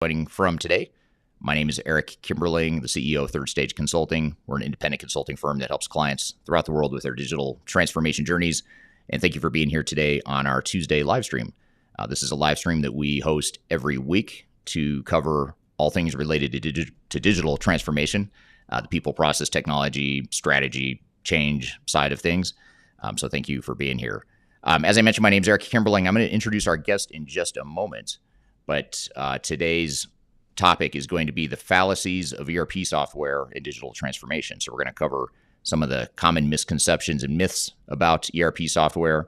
Joining from today. My name is Eric Kimberling, the CEO of Third Stage Consulting. We're an independent consulting firm that helps clients throughout the world with their digital transformation journeys. And thank you for being here today on our Tuesday live stream. This is a live stream that we host every week to cover all things related to digital transformation, the people, process, technology, strategy, change side of things. So thank you for being here. As I mentioned, my name is Eric Kimberling. I'm going to introduce our guest in just a moment. But today's topic is going to be the fallacies of ERP software and digital transformation. So we're going to cover some of the common misconceptions and myths about ERP software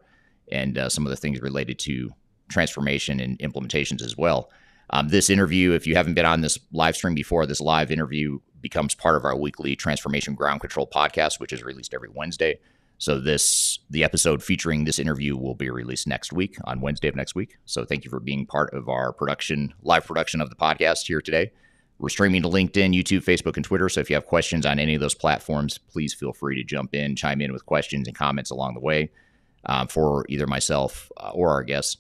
and some of the things related to transformation and implementations as well. This interview, if you haven't been on this live stream before, this live interview becomes part of our weekly Transformation Ground Control podcast, which is released every Wednesday. So the episode featuring this interview will be released next week on Wednesday of next week. So thank you for being part of our live production of the podcast here today. We're streaming to LinkedIn, YouTube, Facebook, and Twitter. So if you have questions on any of those platforms, please feel free to jump in, chime in with questions and comments along the way for either myself or our guests.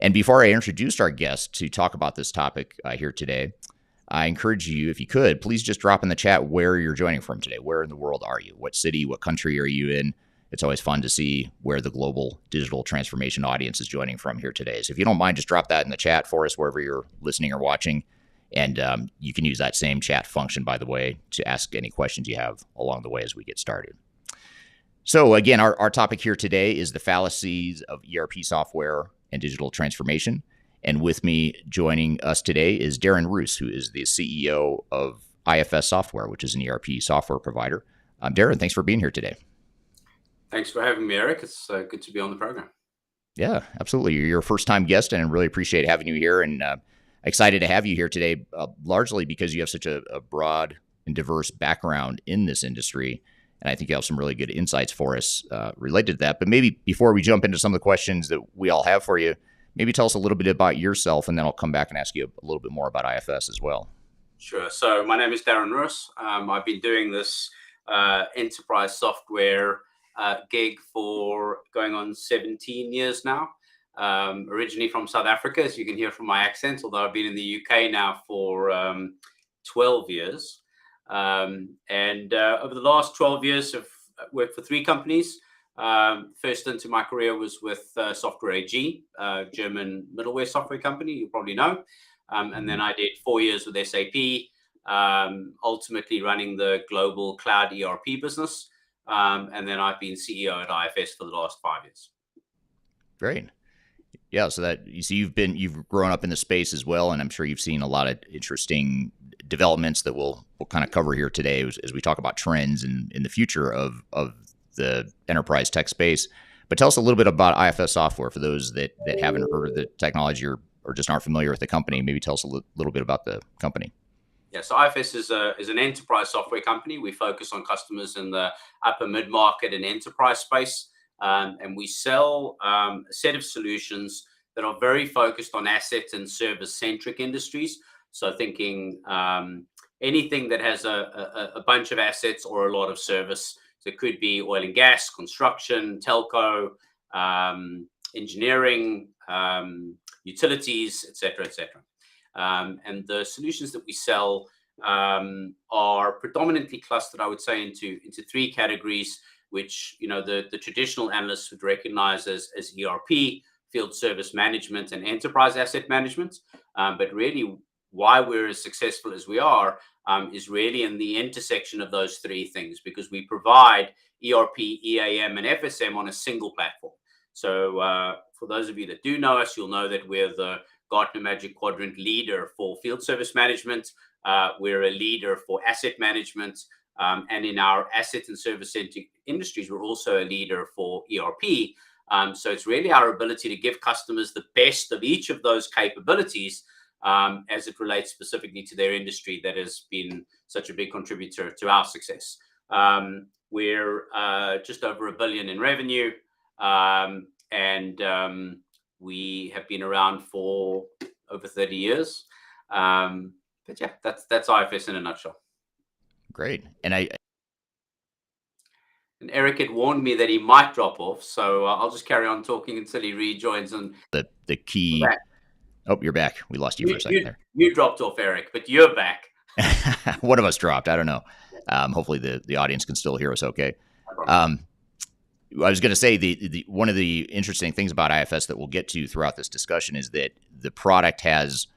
And before I introduce our guest to talk about this topic here today, I encourage you, if you could, please just drop in the chat where you're joining from today. Where in the world are you? What city, what country are you in? It's always fun to see where the global digital transformation audience is joining from here today. So if you don't mind, just drop that in the chat for us wherever you're listening or watching. And you can use that same chat function, by the way, to ask any questions you have along the way as we get started. So again, our topic here today is the fallacies of ERP software and digital transformation. And with me joining us today is Darren Roos, who is the CEO of IFS Software, which is an ERP software provider. Darren, thanks for being here today. Thanks for having me, Eric. It's good to be on the program. Yeah, absolutely. You're a first-time guest, and I really appreciate having you here. And excited to have you here today, largely because you have such a broad and diverse background in this industry. And I think you have some really good insights for us related to that. But maybe before we jump into some of the questions that we all have for you, maybe tell us a little bit about yourself, and then I'll come back and ask you a little bit more about IFS as well. Sure. So my name is Darren Roos. I've been doing this enterprise software gig for going on 17 years now. Originally from South Africa, as you can hear from my accent, although I've been in the UK now for 12 years. And over the last 12 years, I've worked for 3 companies. First into my career was with Software AG, German middleware software company, you probably know. And then I did 4 years with SAP, ultimately running the global cloud ERP business. And then I've been CEO at IFS for the last 5 years. Great. Yeah. So that you see, you've grown up in the space as well, and I'm sure you've seen a lot of interesting developments that we'll kind of cover here today as we talk about trends in the future of the enterprise tech space. But tell us a little bit about IFS Software for those that haven't heard of the technology or just aren't familiar with the company. Maybe tell us a little bit about the company. Yeah, so IFS is an enterprise software company. We focus on customers in the upper mid-market and enterprise space. And we sell a set of solutions that are very focused on asset and service-centric industries. So thinking anything that has a bunch of assets or a lot of service. So it could be oil and gas, construction, telco, engineering, utilities, et cetera, et cetera. And the solutions that we sell are predominantly clustered, I would say, into 3 categories, which the traditional analysts would recognize as ERP, field service management, and enterprise asset management. But really, why we're as successful as we are is really in the intersection of those 3 things, because we provide ERP, EAM, and FSM on a single platform. So for those of you that do know us, you'll know that we're the Gartner Magic Quadrant leader for field service management. We're a leader for asset management. And in our asset and service-centric industries, we're also a leader for ERP. So it's really our ability to give customers the best of each of those capabilities as it relates specifically to their industry that has been such a big contributor to our success. We're just over $1 billion in revenue. And we have been around for over 30 years. But yeah, that's IFS in a nutshell. Great. And Eric had warned me that he might drop off, so I'll just carry on talking until he rejoins. And the key Oh, you're back. We lost you for You, a second you, there. you dropped off, Eric, but you're back. One of us dropped. I don't know. Hopefully the audience can still hear us okay. No problem. Um, I was going to say the one of the interesting things about IFS that we'll get to throughout this discussion is that the product has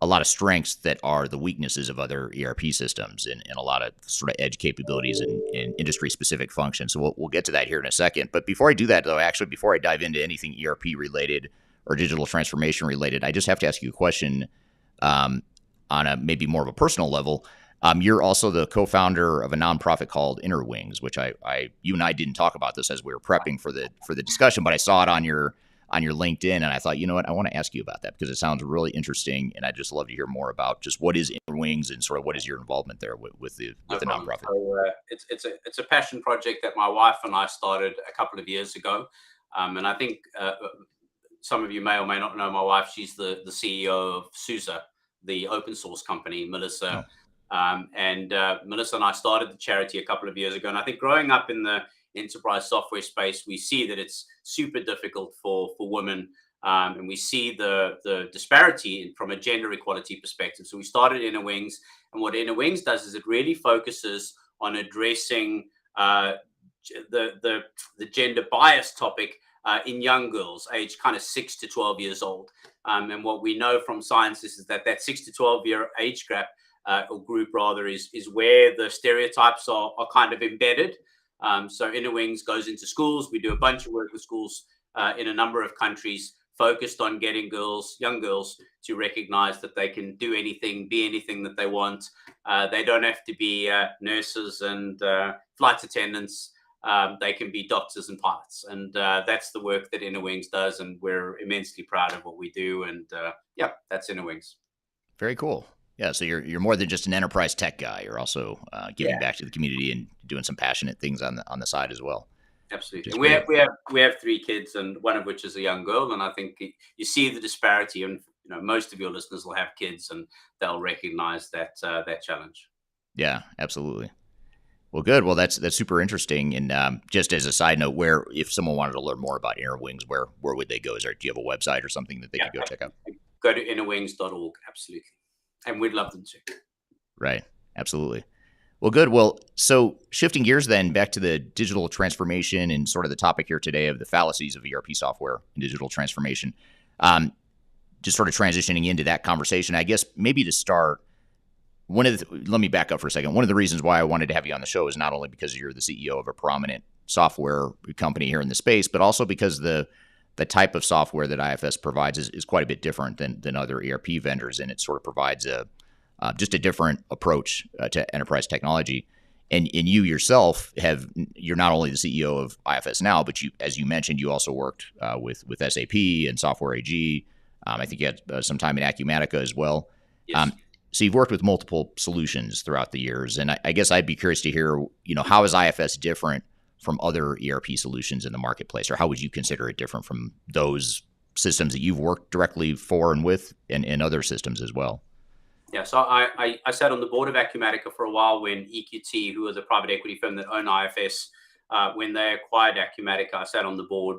a lot of strengths that are the weaknesses of other ERP systems and a lot of sort of edge capabilities and industry specific functions. So we'll get to that here in a second. But before I do that, though, actually, before I dive into anything ERP related or digital transformation related, I just have to ask you a question um, on a maybe more of a personal level. You're also the co-founder of a nonprofit called Inner Wings, which you and I didn't talk about this as we were prepping for the discussion, but I saw it on your LinkedIn, and I thought, you know what, I want to ask you about that because it sounds really interesting, and I'd just love to hear more about just what is Inner Wings and sort of what is your involvement there with the No problem. nonprofit. So, it's a passion project that my wife and I started a couple of years ago, and I think some of you may or may not know my wife. She's the CEO of SUSE, the open source company. Melissa Oh, and Melissa and I started the charity a couple of years ago. And I think growing up in the enterprise software space, we see that it's super difficult for women. And we see the disparity from a gender equality perspective. So we started Inner Wings. And what Inner Wings does is it really focuses on addressing the gender bias topic in young girls, aged kind of 6 to 12 years old. And what we know from science is that 6 to 12 year age gap or group rather is where the stereotypes are kind of embedded. So Inner Wings goes into schools. We do a bunch of work with schools in a number of countries focused on getting young girls to recognize that they can do anything, be anything that they want. They don't have to be nurses and flight attendants. They can be doctors and pilots. And that's the work that Inner Wings does. And we're immensely proud of what we do. And yeah, that's Inner Wings. very cool. Yeah, so you're more than just an enterprise tech guy. You're also giving Yeah. back to the community and doing some passionate things on the side as well, which Absolutely. is And great. we have 3 kids, and one of which is a young girl. And I think you see the disparity, and most of your listeners will have kids, and they'll recognize that challenge. Yeah, absolutely. Well, good. Well, that's super interesting. And just as a side note, where if someone wanted to learn more about Inner Wings, where would they go? Do you have a website or something that they Yeah, could go check out? absolutely. Go to innerwings.org. Absolutely, and we'd love them to. Right. Absolutely. Well, good. Well, so shifting gears then back to the digital transformation and sort of the topic here today of the fallacies of ERP software and digital transformation. Um, just sort of transitioning into that conversation, I guess maybe to start, let me back up for a second. One of the reasons why I wanted to have you on the show is not only because you're the CEO of a prominent software company here in the space, but also because the type of software that IFS provides is quite a bit different than other ERP vendors, and it sort of provides just a different approach to enterprise technology. And you yourself you're not only the CEO of IFS now, but as you mentioned, you also worked with SAP and Software AG. I think you had some time in Acumatica as well. Yes. So you've worked with multiple solutions throughout the years, and I guess I'd be curious to hear, how is IFS different from other ERP solutions in the marketplace, or how would you consider it different from those systems that you've worked directly for and with, and other systems as well? Yeah, so I sat on the board of Acumatica for a while when EQT, who was a private equity firm that owned IFS, when they acquired Acumatica, I sat on the board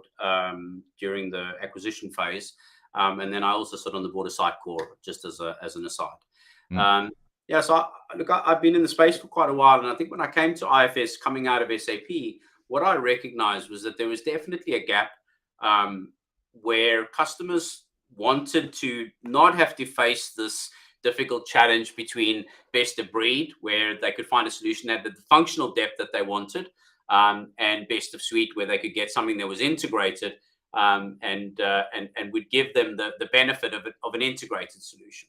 during the acquisition phase, and then I also sat on the board of Sitecore, just as an aside. Mm. Yeah, so I've been in the space for quite a while, and I think when I came to IFS coming out of SAP, what I recognized was that there was definitely a gap where customers wanted to not have to face this difficult challenge between best of breed, where they could find a solution that had the functional depth that they wanted, and best of suite, where they could get something that was integrated and would give them the benefit of an integrated solution.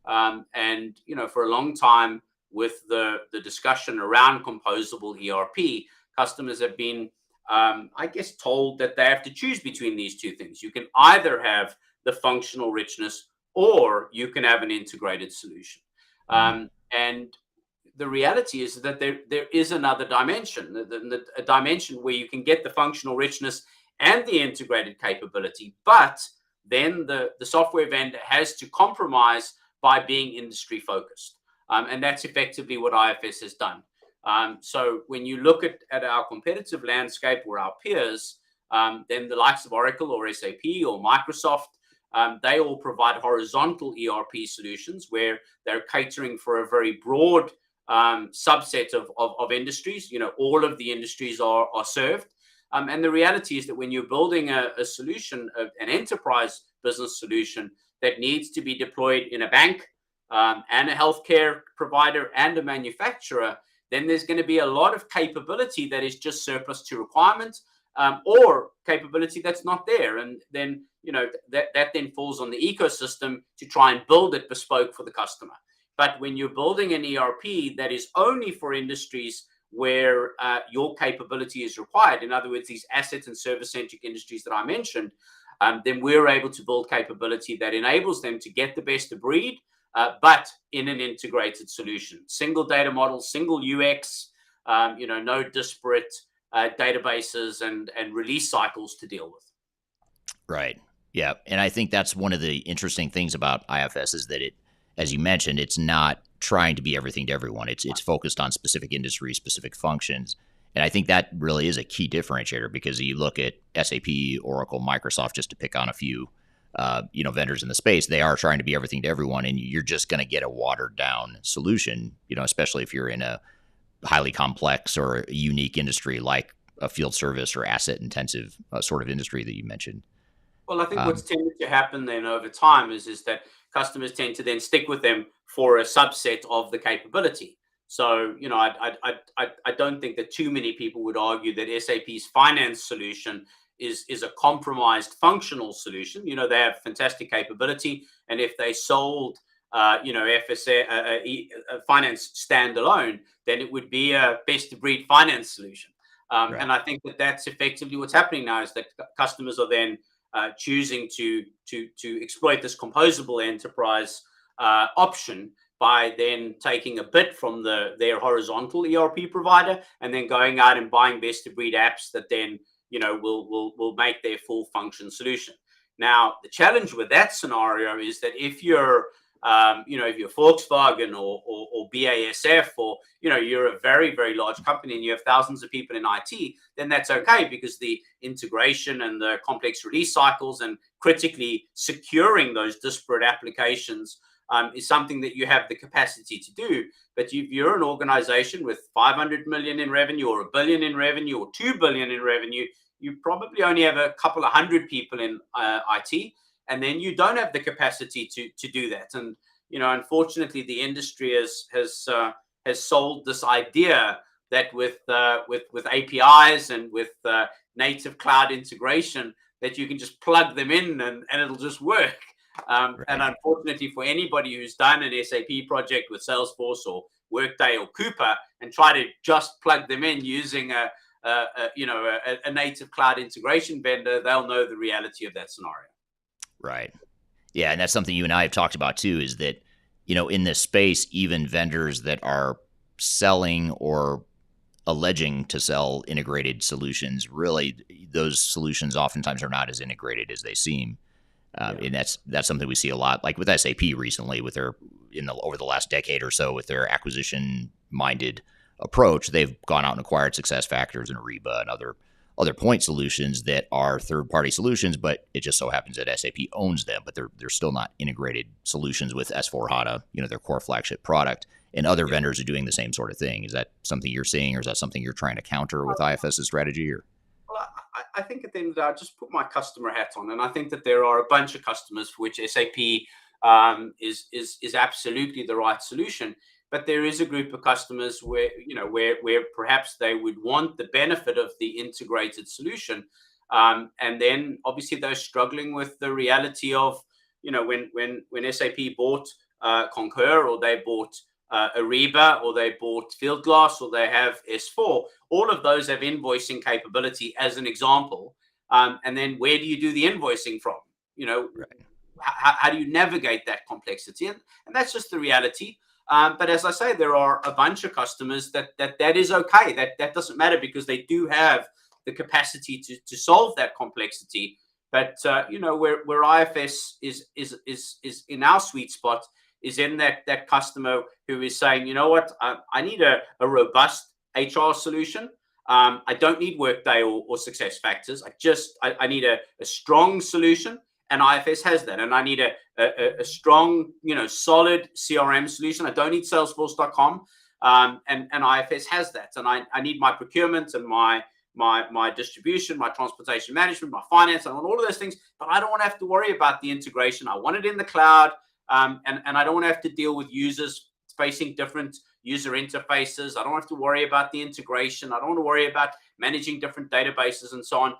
And for a long time, with the discussion around composable ERP, customers have been, I guess, told that they have to choose between these two things. You can either have the functional richness, or you can have an integrated solution. And the reality is that there is another dimension, a dimension where you can get the functional richness and the integrated capability, but then the software vendor has to compromise by being industry focused. And that's effectively what IFS has done. So when you look at our competitive landscape or our peers, then the likes of Oracle or SAP or Microsoft, They all provide horizontal ERP solutions where they're catering for a very broad subset of industries. All of the industries are served. And the reality is that when you're building a solution, an enterprise business solution that needs to be deployed in a bank and a healthcare provider and a manufacturer, then there's going to be a lot of capability that is just surplus to requirement, or capability that's not there. And then, that then falls on the ecosystem to try and build it bespoke for the customer. But when you're building an ERP that is only for industries where your capability is required, in other words, these asset and service-centric industries that I mentioned, then we're able to build capability that enables them to get the best of breed, but in an integrated solution. Single data model, single UX, no disparate databases and release cycles to deal with. Right. Yeah. And I think that's one of the interesting things about IFS is that it, as you mentioned, it's not trying to be everything to everyone. It's focused on specific industries, specific functions. And I think that really is a key differentiator, because you look at SAP, Oracle, Microsoft, just to pick on a few, vendors in the space, they are trying to be everything to everyone, and you're just going to get a watered down solution, especially if you're in a highly complex or unique industry like a field service or asset intensive sort of industry that you mentioned. Well, I think what's tended to happen then over time is that customers tend to then stick with them for a subset of the capability. So, I don't think that too many people would argue that SAP's finance solution is a compromised functional solution. They have fantastic capability, and if they sold, FS finance standalone, then it would be a best of breed finance solution. Right. And I think that that's effectively what's happening now, is that customers are then choosing to exploit this composable enterprise option by then taking a bit from their horizontal ERP provider and then going out and buying best of breed apps that then will make their full function solution. Now, the challenge with that scenario is that if you're if you're Volkswagen or BASF, or you're a very, very large company and you have thousands of people in IT, then that's okay, because the integration and the complex release cycles and critically securing those disparate applications is something that you have the capacity to do. But if you're an organization with 500 million in revenue, or $1 billion in revenue, or 2 billion in revenue, you probably only have a couple of hundred people in IT. And then you don't have the capacity to do that. And unfortunately, the industry has sold this idea that with APIs and with native cloud integration, that you can just plug them in and it'll just work. Right. And unfortunately, for anybody who's done an SAP project with Salesforce or Workday or Coupa and try to just plug them in using a native cloud integration vendor, they'll know the reality of that scenario. Right. Yeah. And that's something you and I have talked about too, is that, in this space, even vendors that are selling or alleging to sell integrated solutions, really, those solutions oftentimes are not as integrated as they seem. And that's something we see a lot, like with SAP recently, with their, over the last decade or so, with their acquisition-minded approach, they've gone out and acquired SuccessFactors and Ariba and other point solutions that are third-party solutions, but it just so happens that SAP owns them, but they're still not integrated solutions with S/4HANA, their core flagship product. And other vendors are doing the same sort of thing. Is that something you're seeing, or is that something you're trying to counter with IFS's strategy? Or Well, I think at the end of the day, I just put my customer hat on, and I think that there are a bunch of customers for which SAP is absolutely the right solution. But there is a group of customers where perhaps they would want the benefit of the integrated solution, and then obviously they're struggling with the reality of when SAP bought Concur, or they bought Ariba, or they bought Fieldglass, or they have S4. All of those have invoicing capability, as an example. And then where do you do the invoicing from? Right. How do you navigate that complexity? And that's just the reality. But as I say, there are a bunch of customers that is okay. That doesn't matter, because they do have the capacity to solve that complexity. But where IFS is in our sweet spot is in that customer who is saying, I need a robust HR solution. I don't need Workday or SuccessFactors. I need a strong solution. and IFS has that. And I need a strong, solid CRM solution. I don't need Salesforce.com, and IFS has that. And I need my procurement and my distribution, my transportation management, my finance. I want all of those things, but I don't want to have to worry about the integration. I want it in the cloud, and I don't want to have to deal with users facing different user interfaces. I don't have to worry about the integration. I don't want to worry about managing different databases and so on.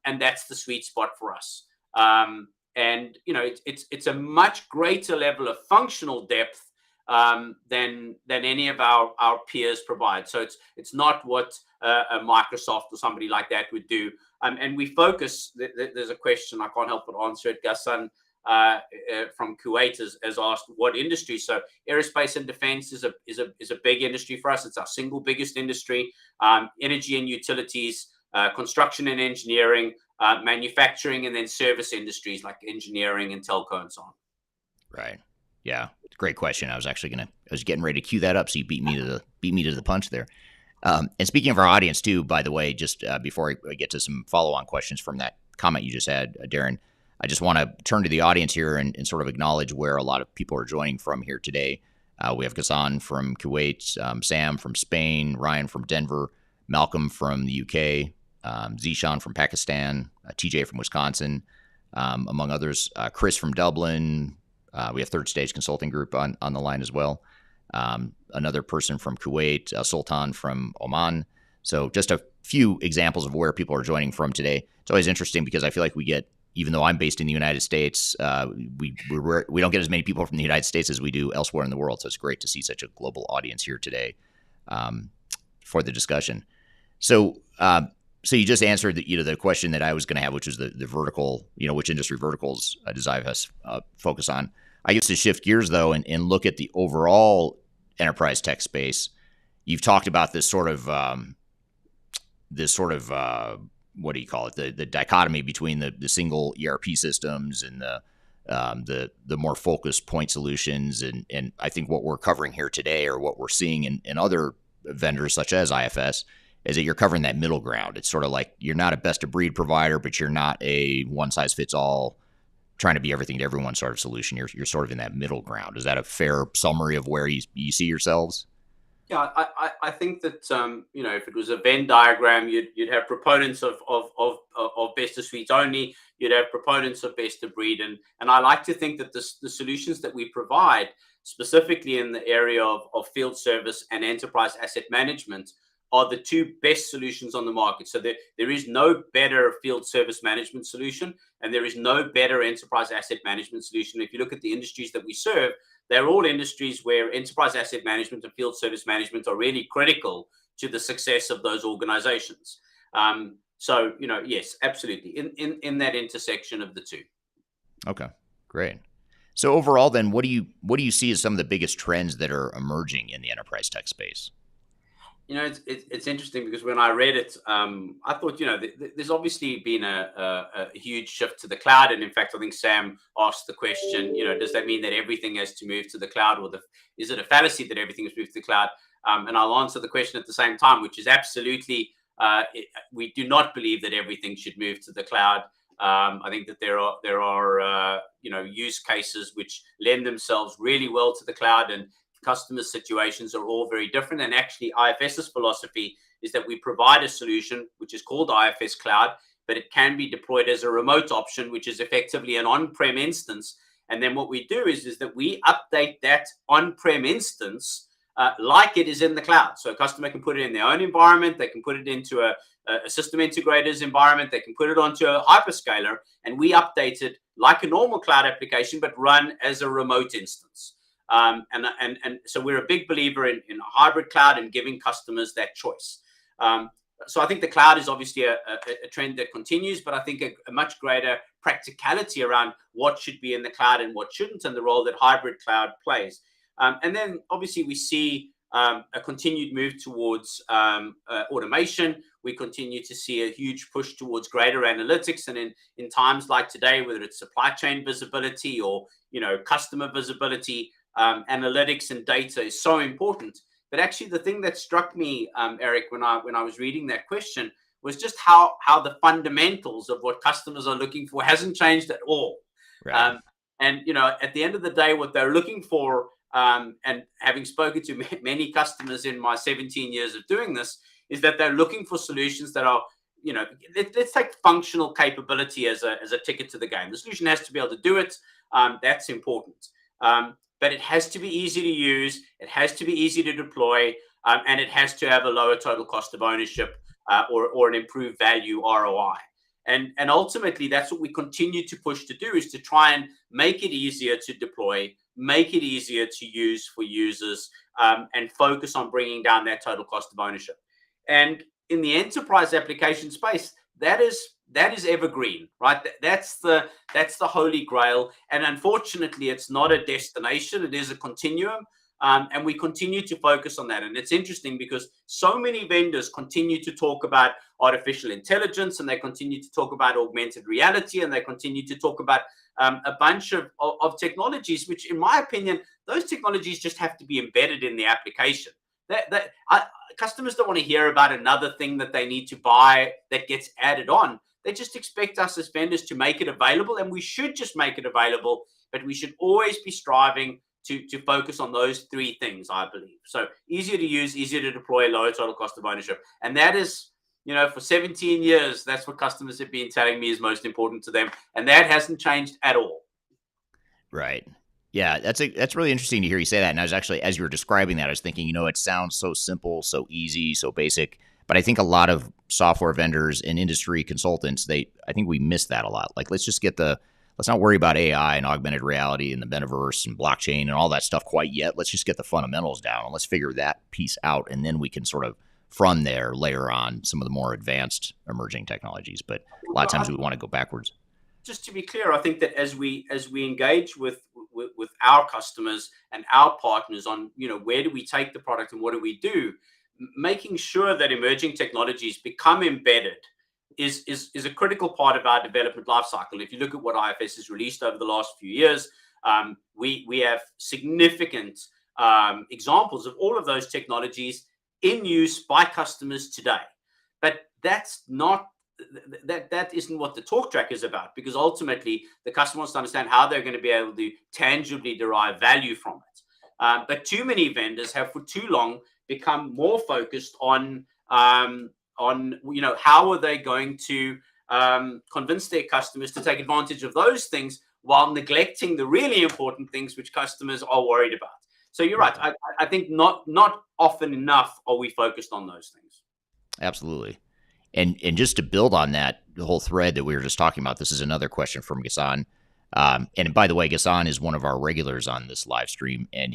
And that's the sweet spot for us. And it's a much greater level of functional depth than any of our peers provide. So it's not what a Microsoft or somebody like that would do. And we focus. There's a question, I can't help but answer it. Ghassan from Kuwait has asked what industry. So aerospace and defense is a big industry for us. It's our single biggest industry. Energy and utilities, construction and engineering, manufacturing, and then service industries like engineering and telco and so on. Right. Yeah. Great question. I was getting ready to cue that up, so you beat me to the punch there. And speaking of our audience too, by the way, just before I get to some follow-on questions from that comment you just had, Darren, I just want to turn to the audience here and sort of acknowledge where a lot of people are joining from here today. We have Ghassan from Kuwait, Sam from Spain, Ryan from Denver, Malcolm from the UK, Zishan from Pakistan, TJ from Wisconsin, among others, Chris from Dublin. We have Third Stage Consulting Group on the line as well. Another person from Kuwait, Sultan from Oman. So just a few examples of where people are joining from today. It's always interesting because I feel like we get, even though I'm based in the United States, we don't get as many people from the United States as we do elsewhere in the world. So it's great to see such a global audience here today for the discussion. So you just answered the question that I was going to have, which was the vertical, which industry verticals does IFS focus on? I guess to shift gears though and look at the overall enterprise tech space, you've talked about this sort of what do you call it? The dichotomy between the single ERP systems and the more focused point solutions, and I think what we're covering here today, or what we're seeing in other vendors such as IFS, is that you're covering that middle ground. It's sort of like you're not a best of breed provider, but you're not a one size fits all, trying to be everything to everyone sort of solution. You're sort of in that middle ground. Is that a fair summary of where you see yourselves? Yeah, I think that if it was a Venn diagram, you'd have proponents of best of suites only. You'd have proponents of best of breed, and I like to think that the solutions that we provide, specifically in the area of field service and enterprise asset management, are the two best solutions on the market. So there is no better field service management solution, and there is no better enterprise asset management solution. If you look at the industries that we serve, they're all industries where enterprise asset management and field service management are really critical to the success of those organizations. So, yes, absolutely. In that intersection of the two. Okay, great. So overall then, what do you see as some of the biggest trends that are emerging in the enterprise tech space? It's interesting because when I read it, I thought, there's obviously been a huge shift to the cloud. And in fact, I think Sam asked the question, does that mean that everything has to move to the cloud, or is it a fallacy that everything has moved to the cloud? And I'll answer the question at the same time, which is absolutely, we do not believe that everything should move to the cloud. I think that there are use cases which lend themselves really well to the cloud, and customer situations are all very different. And actually, IFS's philosophy is that we provide a solution which is called IFS Cloud, but it can be deployed as a remote option, which is effectively an on-prem instance. And then what we do is that we update that on-prem instance like it is in the cloud. So a customer can put it in their own environment. They can put it into a system integrator's environment. They can put it onto a hyperscaler, and we update it like a normal cloud application, but run as a remote instance. And so we're a big believer in a hybrid cloud and giving customers that choice. So I think the cloud is obviously a trend that continues, but I think a much greater practicality around what should be in the cloud and what shouldn't, and the role that hybrid cloud plays. And then obviously we see a continued move towards automation. We continue to see a huge push towards greater analytics. And in times like today, whether it's supply chain visibility or customer visibility, analytics and data is so important. But actually, the thing that struck me, Eric, when I was reading that question, was just how the fundamentals of what customers are looking for hasn't changed at all. Right. And at the end of the day, what they're looking for, and having spoken to many customers in my 17 years of doing this, is that they're looking for solutions that are, let's take functional capability as a ticket to the game. The solution has to be able to do it. That's important. But it has to be easy to use. It has to be easy to deploy, and it has to have a lower total cost of ownership, or an improved value ROI. And ultimately, that's what we continue to push to do, is to try and make it easier to deploy, make it easier to use for users, and focus on bringing down that total cost of ownership. And in the enterprise application space, that is evergreen, right? That's the holy grail. And unfortunately, it's not a destination; it is a continuum. And we continue to focus on that. And it's interesting because so many vendors continue to talk about artificial intelligence, and they continue to talk about augmented reality, and they continue to talk about a bunch of technologies, which, in my opinion, those technologies just have to be embedded in the application. Customers don't want to hear about another thing that they need to buy that gets added on. They just expect us as vendors to make it available, and we should just make it available, but we should always be striving to focus on those three things, I believe. So easier to use, easier to deploy, lower total cost of ownership. And that is, for 17 years, that's what customers have been telling me is most important to them. And that hasn't changed at all. Right. Yeah, that's really interesting to hear you say that. And I was actually, as you were describing that, I was thinking, it sounds so simple, so easy, so basic. But I think a lot of software vendors and industry consultants, I think we miss that a lot. Like, let's not worry about AI and augmented reality and the metaverse and blockchain and all that stuff quite yet. Let's just get the fundamentals down and let's figure that piece out. And then we can sort of, from there, layer on some of the more advanced emerging technologies. But a lot of times we want to go backwards. Just to be clear, I think that as we engage with our customers and our partners on, where do we take the product and what do we do, making sure that emerging technologies become embedded is a critical part of our development lifecycle. If you look at what IFS has released over the last few years, we have significant examples of all of those technologies in use by customers today. But that isn't what the talk track is about, because ultimately the customer wants to understand how they're going to be able to tangibly derive value from it. But too many vendors have for too long become more focused on how are they going to convince their customers to take advantage of those things while neglecting the really important things which customers are worried about. So you're right. I think not often enough are we focused on those things. Absolutely. And just to build on that, the whole thread that we were just talking about, this is another question from Ghassan. And by the way, Ghassan is one of our regulars on this live stream, and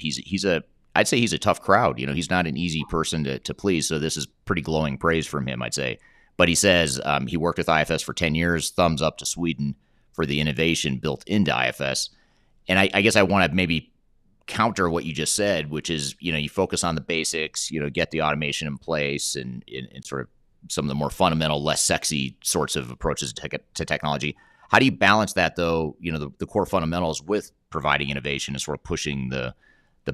I'd say he's a tough crowd. He's not an easy person to please. So this is pretty glowing praise from him, I'd say. But he says he worked with IFS for 10 years, thumbs up to Sweden for the innovation built into IFS. And I guess I want to maybe counter what you just said, which is, you focus on the basics, get the automation in place and sort of some of the more fundamental, less sexy sorts of approaches to technology. How do you balance that, though, the core fundamentals with providing innovation and sort of pushing the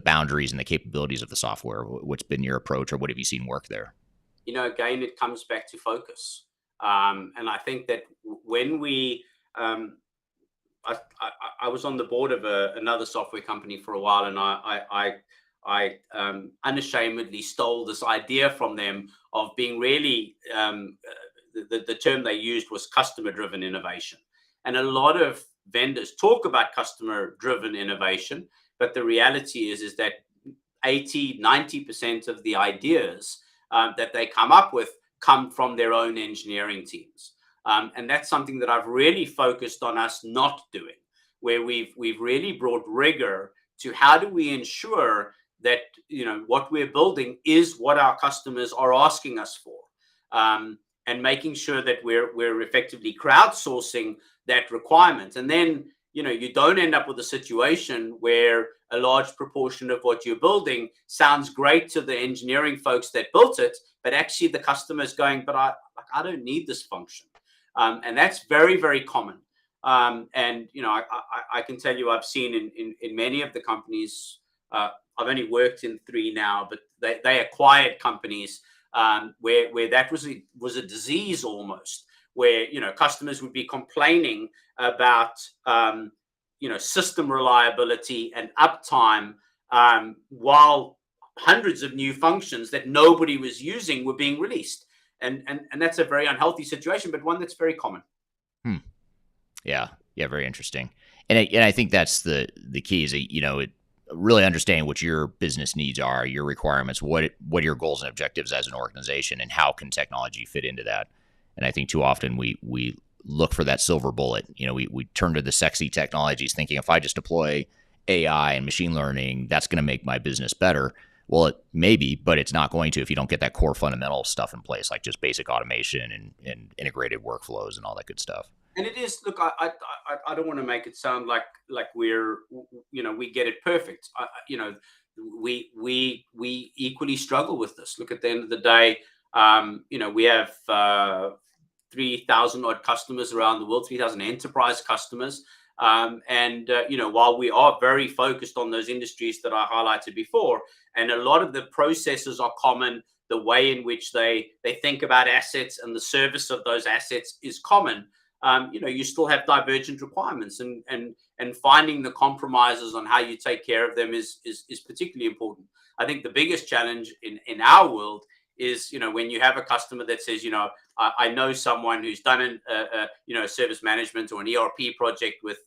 boundaries and the capabilities of the software? What's been your approach, or what have you seen work there? Again, it comes back to focus. And I think that when we, I was on the board of another software company for a while, and I unashamedly stole this idea from them of being really, the term they used was customer-driven innovation. And a lot of vendors talk about customer-driven innovation, but the reality is that 80-90% of the ideas that they come up with come from their own engineering teams. And that's something that I've really focused on us not doing, where we've really brought rigor to how do we ensure that what we're building is what our customers are asking us for, and making sure that we're effectively crowdsourcing that requirement. And then you don't end up with a situation where a large proportion of what you're building sounds great to the engineering folks that built it, but actually the customer is going, but I don't need this function. And that's very, very common. And I can tell you, I've seen in many of the companies, I've only worked in 3 now, but they acquired companies where that was a disease almost, where customers would be complaining about system reliability and uptime, while hundreds of new functions that nobody was using were being released. And that's a very unhealthy situation, but one that's very common. Yeah, very interesting. And I think that's the key is that, really understanding what your business needs are, your requirements, what are your goals and objectives as an organization, and how can technology fit into that. And I think too often we look for that silver bullet. We turn to the sexy technologies thinking if I just deploy AI and machine learning, that's going to make my business better. Well, it may be, but it's not going to if you don't get that core fundamental stuff in place, like just basic automation and integrated workflows and all that good stuff. And it is. Look, I don't want to make it sound like we're we get it perfect. We equally struggle with this. Look, at the end of the day, we have 3,000 odd customers around the world, 3,000 enterprise customers. While we are very focused on those industries that I highlighted before, and a lot of the processes are common, the way in which they think about assets and the service of those assets is common. You still have divergent requirements, and finding the compromises on how you take care of them is particularly important. I think the biggest challenge in our world is, when you have a customer that says, I know someone who's done a service management or an ERP project with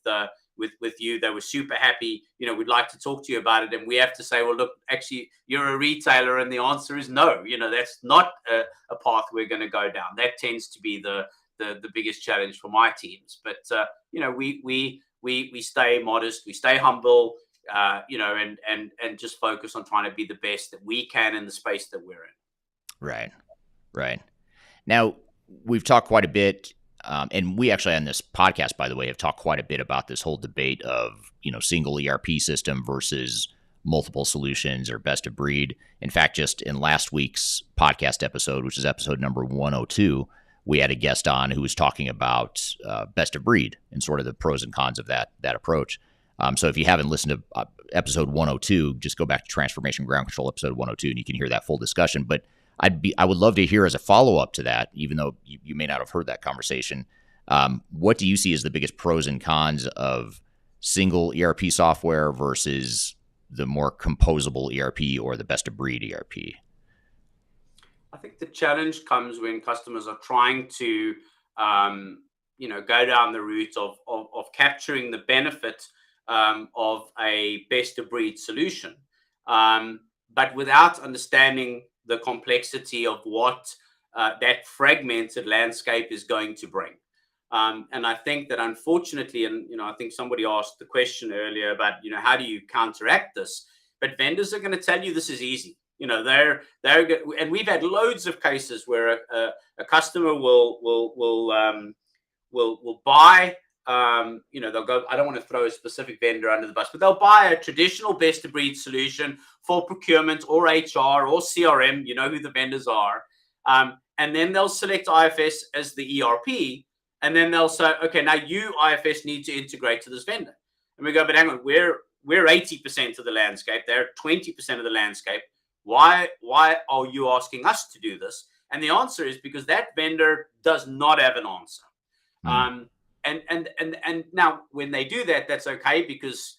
you. They were super happy. We'd like to talk to you about it. And we have to say, well, look, actually, you're a retailer. And the answer is no. That's not a path we're going to go down. That tends to be the biggest challenge for my teams. But, we stay modest, we stay humble, and just focus on trying to be the best that we can in the space that we're in. Right. Now, we've talked quite a bit, and we actually on this podcast, by the way, have talked quite a bit about this whole debate of, single ERP system versus multiple solutions or best of breed. In fact, just in last week's podcast episode, which is episode number 102, we had a guest on who was talking about best of breed and sort of the pros and cons of that approach. So if you haven't listened to episode 102, just go back to Transformation Ground Control episode 102, and you can hear that full discussion. But I would love to hear as a follow-up to that, even though you may not have heard that conversation, what do you see as the biggest pros and cons of single ERP software versus the more composable ERP or the best of breed ERP? I think the challenge comes when customers are trying to, go down the route of capturing the benefit of a best of breed solution, but without understanding the complexity of what that fragmented landscape is going to bring. And I think that unfortunately, and I think somebody asked the question earlier about, how do you counteract this? But vendors are going to tell you this is easy. They're good. And we've had loads of cases where a customer will buy. They'll go. I don't want to throw a specific vendor under the bus, but they'll buy a traditional best of breed solution for procurement or HR or CRM. You know who the vendors are, and then they'll select IFS as the ERP, and then they'll say, okay, now you IFS need to integrate to this vendor. And we go, but hang on, we're 80% of the landscape. They're 20% of the landscape. Why are you asking us to do this? And the answer is because that vendor does not have an answer. And now when they do that, that's okay, because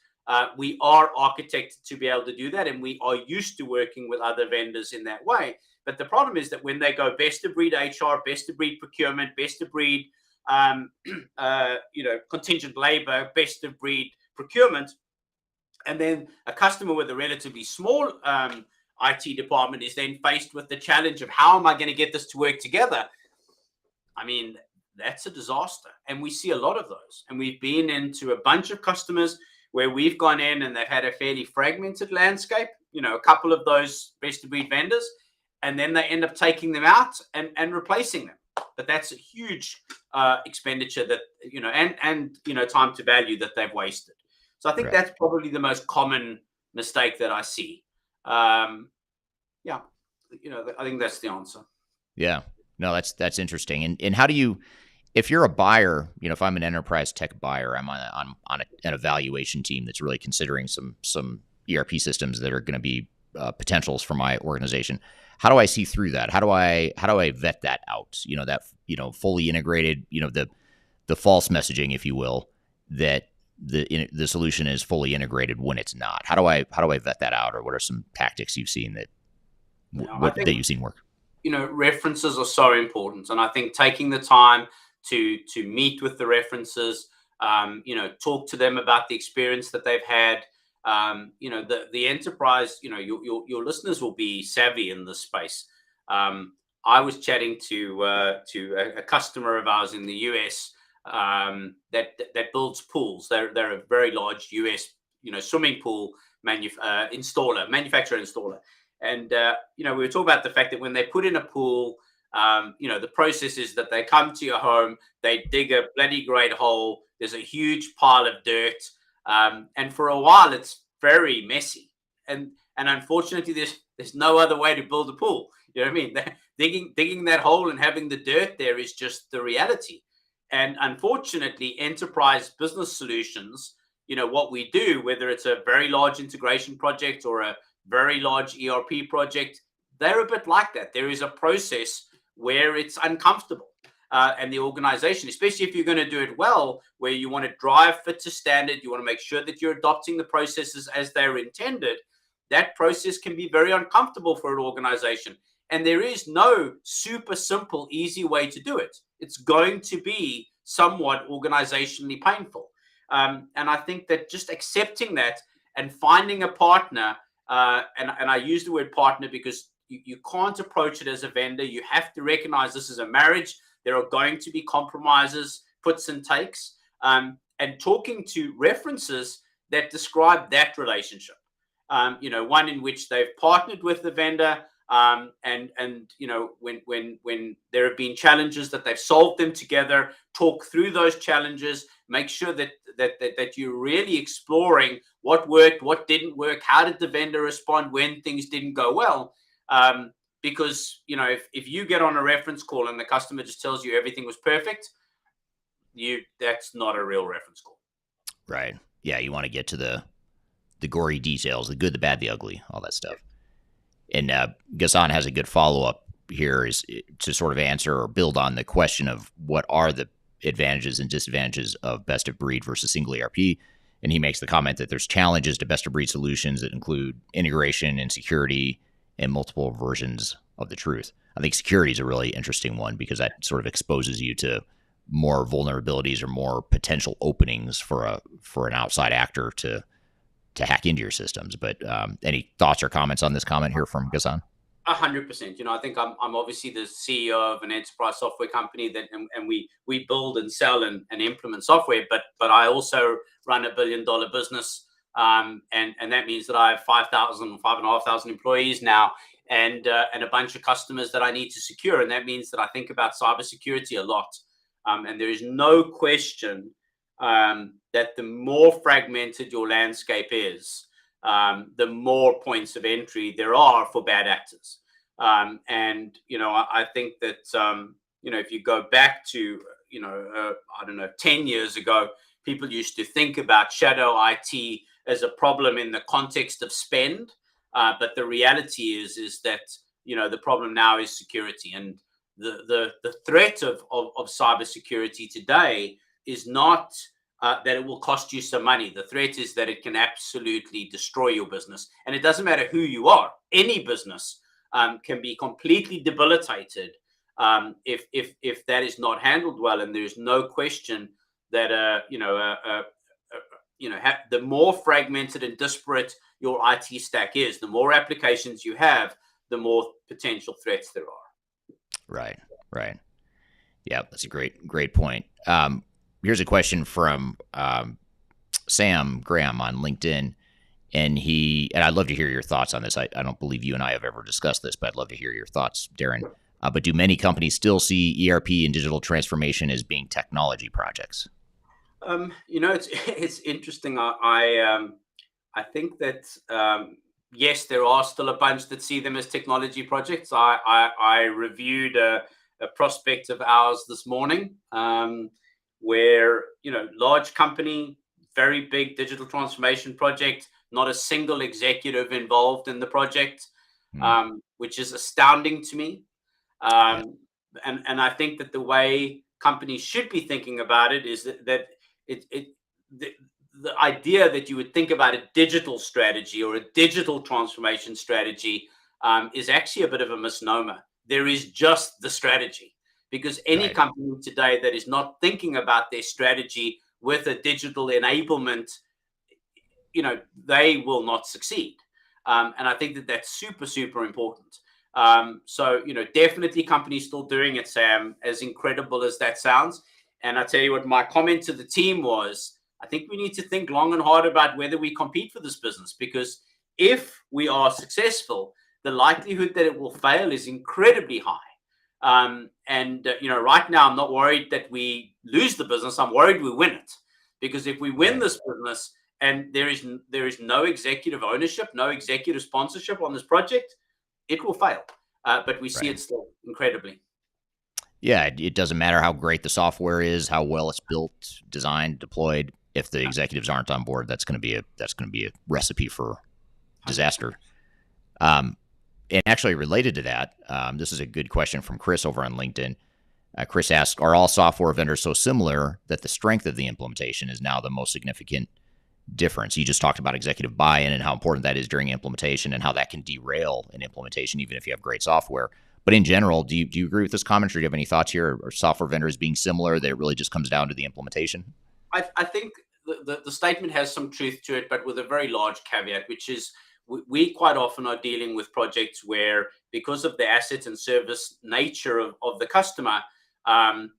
we are architected to be able to do that, and we are used to working with other vendors in that way. But the problem is that when they go best of breed HR, best of breed procurement, best of breed contingent labor, best of breed procurement, and then a customer with a relatively small IT department is then faced with the challenge of how am I going to get this to work together? I mean, that's a disaster. And we see a lot of those. And we've been into a bunch of customers where we've gone in and they've had a fairly fragmented landscape, a couple of those best of breed vendors, and then they end up taking them out and replacing them. But that's a huge expenditure that, and time to value that they've wasted. So I think that's probably the most common mistake that I see. I think that's the answer. Yeah, no, that's interesting. And how do you, if you're a buyer, if I'm an enterprise tech buyer, I'm on an evaluation team that's really considering some ERP systems that are going to be potentials for my organization. How do I see through that? How do I vet that out? That fully integrated, the false messaging, if you will, that the solution is fully integrated when it's not? How do I vet that out, or what are some tactics you've seen that I that think you've seen work? references are so important, and I think taking the time to meet with the references, talk to them about the experience that they've had. The enterprise, your listeners will be savvy in this space. I was chatting to a customer of ours in the US, that builds pools. They're a very large US swimming pool manufacturer installer. And we were talking about the fact that when they put in a pool, the process is that they come to your home, they dig a bloody great hole. There's a huge pile of dirt, and for a while it's very messy. And unfortunately, there's no other way to build a pool. You know what I mean? Digging that hole and having the dirt there is just the reality. And unfortunately, enterprise business solutions, what we do, whether it's a very large integration project or a very large ERP project, they're a bit like that. There is a process where it's uncomfortable. And the organization, especially if you're going to do it well, where you want to drive fit to standard, you want to make sure that you're adopting the processes as they're intended, that process can be very uncomfortable for an organization. And there is no super simple, easy way to do it. It's going to be somewhat organizationally painful. And I think that just accepting that and finding a partner, and I use the word partner because you can't approach it as a vendor. You have to recognize this is a marriage. There are going to be compromises, puts and takes, and talking to references that describe that relationship. One in which they've partnered with the vendor, and when there have been challenges that they've solved them together, talk through those challenges, make sure that you're really exploring what worked, what didn't work, how did the vendor respond when things didn't go well. Because if you get on a reference call and the customer just tells you everything was perfect, that's not a real reference call. Right. Yeah, you want to get to the gory details, the good, the bad, the ugly, all that stuff. And Ghassan has a good follow-up here is to sort of answer or build on the question of what are the advantages and disadvantages of best of breed versus single ERP. And he makes the comment that there's challenges to best of breed solutions that include integration and security and multiple versions of the truth. I think security is a really interesting one because that sort of exposes you to more vulnerabilities or more potential openings for an outside actor to hack into your systems. But any thoughts or comments on this comment here from Ghassan? 100%. I think I'm obviously the CEO of an enterprise software company and we build and sell and implement software, but I also run $1 billion business. And that means that I have 5,500 employees now, and a bunch of customers that I need to secure. And that means that I think about cybersecurity a lot. And there is no question that the more fragmented your landscape is, the more points of entry there are for bad actors. I think that, if you go back to, I don't know, 10 years ago, people used to think about shadow IT as a problem in the context of spend. But the reality is that, the problem now is security. And the threat of cybersecurity today is not that it will cost you some money. The threat is that it can absolutely destroy your business. And it doesn't matter who you are. Any business can be completely debilitated if that is not handled well. And there's no question that the more fragmented and disparate your IT stack is, the more applications you have, the more potential threats there are. Right. Yeah, that's a great point. Here's a question from Sam Graham on LinkedIn, and I'd love to hear your thoughts on this. I don't believe you and I have ever discussed this, but I'd love to hear your thoughts, Darren. But do many companies still see ERP and digital transformation as being technology projects? It's interesting. I think that yes, there are still a bunch that see them as technology projects. I reviewed a prospect of ours this morning, where large company, very big digital transformation project, not a single executive involved in the project, which is astounding to me. And I think that the way companies should be thinking about it is that the idea that you would think about a digital strategy or a digital transformation strategy is actually a bit of a misnomer. There is just the strategy, because any Right. company today that is not thinking about their strategy with a digital enablement, they will not succeed. And I think that that's super, super important. So, definitely companies still doing it, Sam, as incredible as that sounds. And I tell you what, my comment to the team was, I think we need to think long and hard about whether we compete for this business, because if we are successful, the likelihood that it will fail is incredibly high. Right now, I'm not worried that we lose the business. I'm worried we win it, because if we win Right. this business and there is no executive ownership, no executive sponsorship on this project, it will fail. But we see Right. it still incredibly. Yeah, it doesn't matter how great the software is, how well it's built, designed, deployed. If the executives aren't on board, that's going to be a recipe for 100%. disaster. Um, and actually, related to that, this is a good question from Chris over on LinkedIn. Chris asks, "Are all software vendors so similar that the strength of the implementation is now the most significant difference?" You just talked about executive buy-in and how important that is during implementation, and how that can derail an implementation, even if you have great software. But in general, do you agree with this comment, or do you have any thoughts here? Or software vendors being similar, that it really just comes down to the implementation? I think the statement has some truth to it, but with a very large caveat, which is we quite often are dealing with projects where, because of the asset and service nature of the customer, um,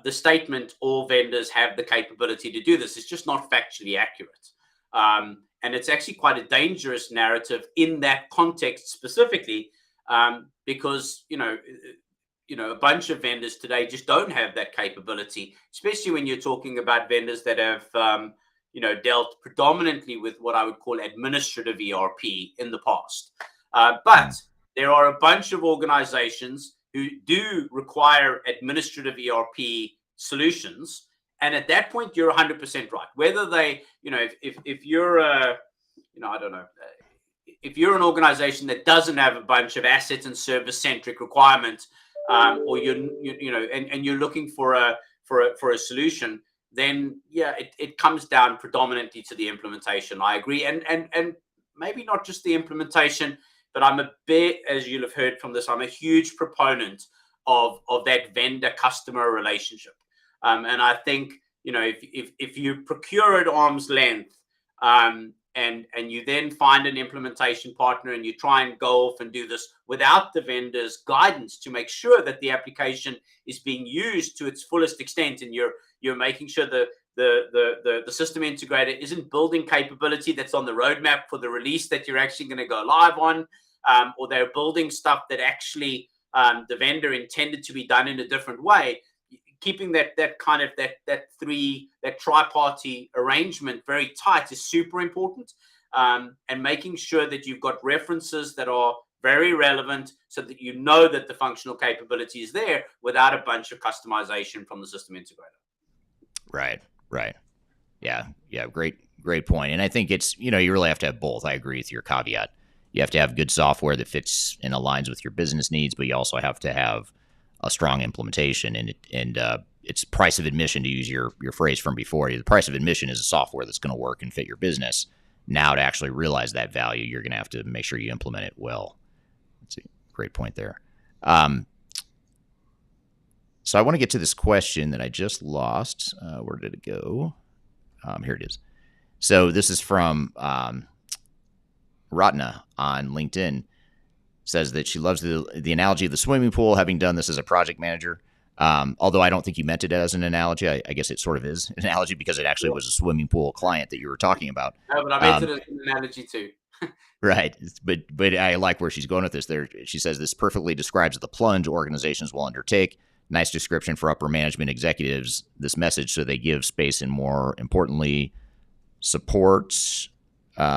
the statement all vendors have the capability to do this is just not factually accurate. And it's actually quite a dangerous narrative in that context specifically, because a bunch of vendors today just don't have that capability, especially when you're talking about vendors that have dealt predominantly with what I would call administrative ERP in the past. But Mm, there are a bunch of organizations who do require administrative ERP solutions, and at that point you're 100% right. Whether they, if you're I don't know, if you're an organization that doesn't have a bunch of assets and service centric requirements, or and you're looking for a solution, then yeah, it comes down predominantly to the implementation. I agree, and maybe not just the implementation, but I'm a bit, as you'll have heard from this, I'm a huge proponent of that vendor customer relationship. And I think, if you procure at arm's length, and you then find an implementation partner, and you try and go off and do this without the vendor's guidance to make sure that the application is being used to its fullest extent, and you're making sure the system integrator isn't building capability that's on the roadmap for the release that you're actually going to go live on, or they're building stuff that actually the vendor intended to be done in a different way. Keeping that tri-party arrangement very tight is super important, and making sure that you've got references that are very relevant, so that you know that the functional capability is there without a bunch of customization from the system integrator. right. Right. Yeah. Yeah. Great point. And I think it's, you really have to have both. I agree with your caveat. You have to have good software that fits and aligns with your business needs, but you also have to have a strong implementation. And it's price of admission, to use your phrase from before. The price of admission is a software that's going to work and fit your business. Now, to actually realize that value, you're going to have to make sure you implement it well. That's a great point there. So I want to get to this question that I just lost. Where did it go? Here it is. So this is from Ratna on LinkedIn. Says that she loves the analogy of the swimming pool, having done this as a project manager. Although I don't think you meant it as an analogy. I guess it sort of is an analogy, because it actually was a swimming pool client that you were talking about. No, but I meant it as an analogy too. Right. But I like where she's going with this. There, she says this perfectly describes the plunge organizations will undertake. Nice description for upper management executives. This message, so they give space and, more importantly, supports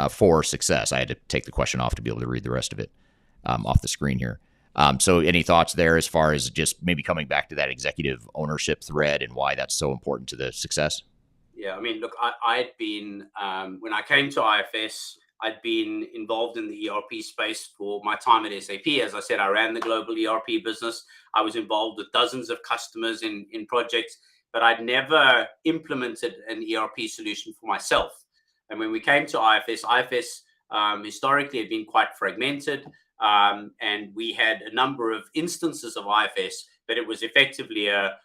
for success. I had to take the question off to be able to read the rest of it off the screen here. So any thoughts there, as far as just maybe coming back to that executive ownership thread and why that's so important to the success? Yeah, I mean, look, I'd been, when I came to IFS, I'd been involved in the ERP space for my time at SAP. As I said, I ran the global ERP business. I was involved with dozens of customers in projects. but I'd never implemented an ERP solution for myself. And when we came to IFS historically had been quite fragmented, and we had a number of instances of IFS, but it was effectively a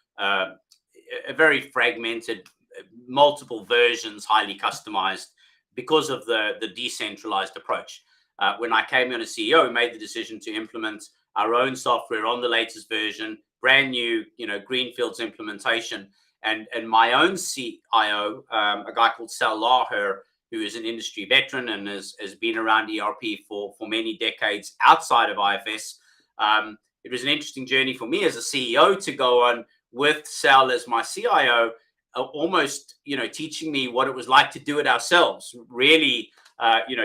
very fragmented, multiple versions, highly customized because of the decentralized approach. When I came in as CEO, we made the decision to implement our own software on the latest version, brand new, greenfields implementation. And my own CIO, a guy called Sal Laher, who is an industry veteran and has been around ERP for many decades outside of IFS. It was an interesting journey for me as a CEO to go on with Sal as my CIO, almost, teaching me what it was like to do it ourselves, really,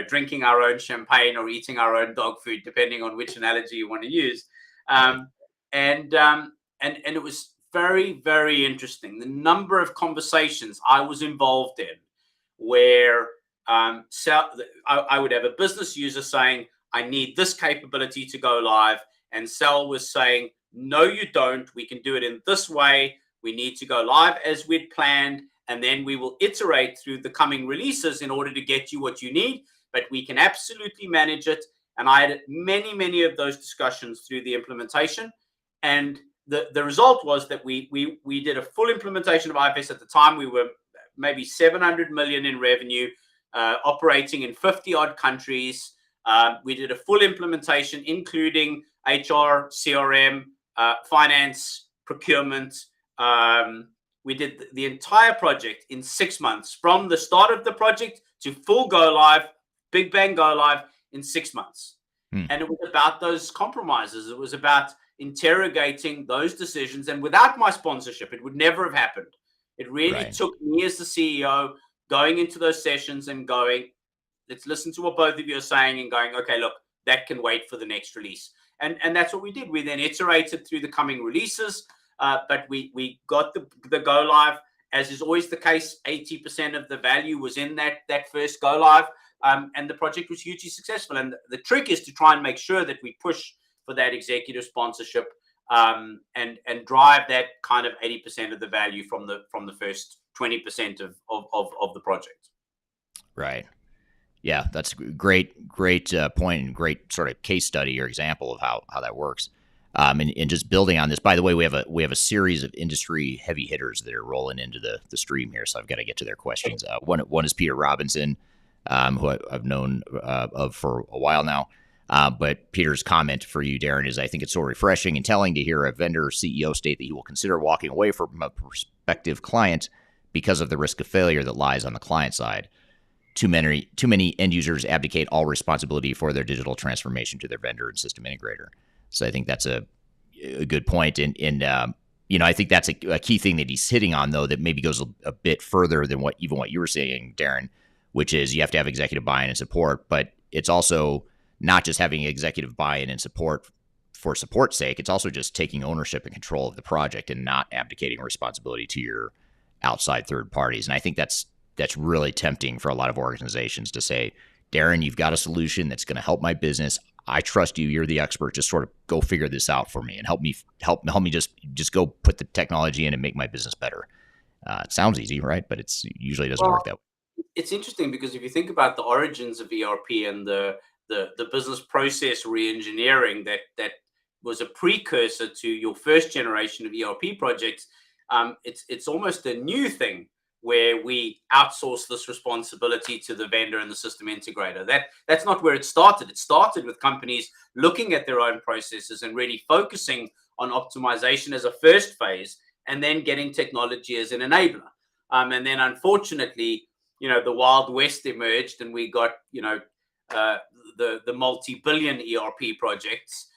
drinking our own champagne or eating our own dog food, depending on which analogy you want to use. And it was very, very interesting. The number of conversations I was involved in where I would have a business user saying, I need this capability to go live. And Sal was saying, no, you don't. We can do it in this way. We need to go live as we'd planned. And then we will iterate through the coming releases in order to get you what you need. But we can absolutely manage it. And I had many, many of those discussions through the implementation. And the result was that we did a full implementation of IFS. At the time, we were maybe 700 million in revenue, operating in 50 odd countries. We did a full implementation, including HR, CRM, finance, procurement. We did the entire project in 6 months, from the start of the project to full go live, big bang go live in 6 months. And it was about those compromises. It was about interrogating those decisions. And without my sponsorship, it would never have happened. It really took me as the CEO going into those sessions and going, let's listen to what both of you are saying, and going, okay, look, that can wait for the next release. And that's what we did. We then iterated through the coming releases, but we got the go live. As is always the case, 80% of the value was in that first go live, and the project was hugely successful. And the trick is to try and make sure that we push for that executive sponsorship, and drive that kind of 80% of the value from the first 20% of the project. Right. Yeah, that's a great point, and great sort of case study or example of how that works. And just building on this, by the way, we have a series of industry heavy hitters that are rolling into the stream here, so I've got to get to their questions. One is Peter Robinson, who I've known of for a while now. But Peter's comment for you, Darren, is I think it's so refreshing and telling to hear a vendor CEO state that he will consider walking away from a prospective client because of the risk of failure that lies on the client side. Too many end users abdicate all responsibility for their digital transformation to their vendor and system integrator. So I think that's a good point. And I think that's a key thing that he's hitting on, though, that maybe goes a bit further than what you were saying, Darren, which is you have to have executive buy-in and support. But it's also not just having executive buy-in and support for support's sake. It's also just taking ownership and control of the project and not abdicating responsibility to your outside third parties. And I think that's really tempting for a lot of organizations to say, Darren, you've got a solution that's going to help my business. I trust you. You're the expert. Just sort of go figure this out for me and help me just go put the technology in and make my business better. It sounds easy, right? But it's usually doesn't work that way. It's interesting because if you think about the origins of ERP and the business process reengineering that was a precursor to your first generation of ERP projects, it's almost a new thing where we outsource this responsibility to the vendor and the system integrator. That's not where it started. It started with companies looking at their own processes and really focusing on optimization as a first phase, and then getting technology as an enabler. And then unfortunately, the Wild West emerged, and we got, the multi-billion ERP projects,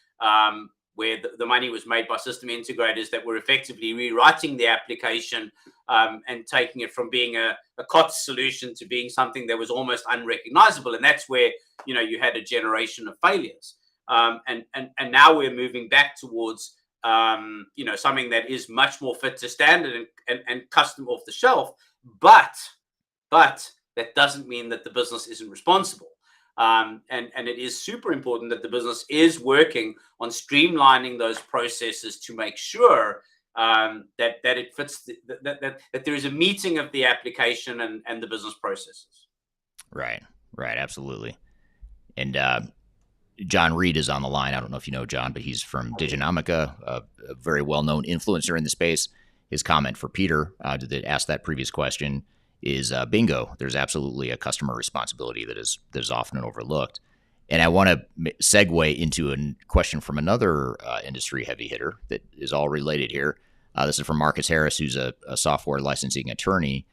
where the money was made by system integrators that were effectively rewriting the application, and taking it from being a COTS solution to being something that was almost unrecognizable. And that's where, you had a generation of failures. And now we're moving back towards, something that is much more fit to standard and custom off the shelf. But that doesn't mean that the business isn't responsible. And it is super important that the business is working on streamlining those processes to make sure that it fits that there is a meeting of the application and the business processes. Right, absolutely. And John Reed is on the line. I don't know if you know John, but he's from Diginomica, a very well-known influencer in the space. His comment for Peter that asked that previous question is bingo. There's absolutely a customer responsibility that is often overlooked. And I want to segue into a question from another industry heavy hitter that is all related here. This is from Marcus Harris, who's a software licensing attorney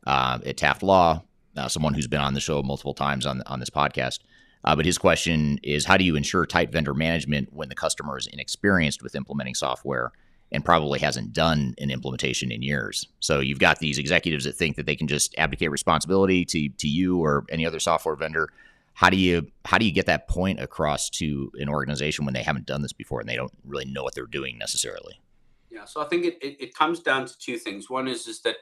at Taft Law, someone who's been on the show multiple times on this podcast. But his question is, how do you ensure tight vendor management when the customer is inexperienced with implementing software and probably hasn't done an implementation in years? So you've got these executives that think that they can just abdicate responsibility to you or any other software vendor. How do you get that point across to an organization when they haven't done this before and they don't really know what they're doing necessarily? Yeah, so I think it comes down to two things. One is that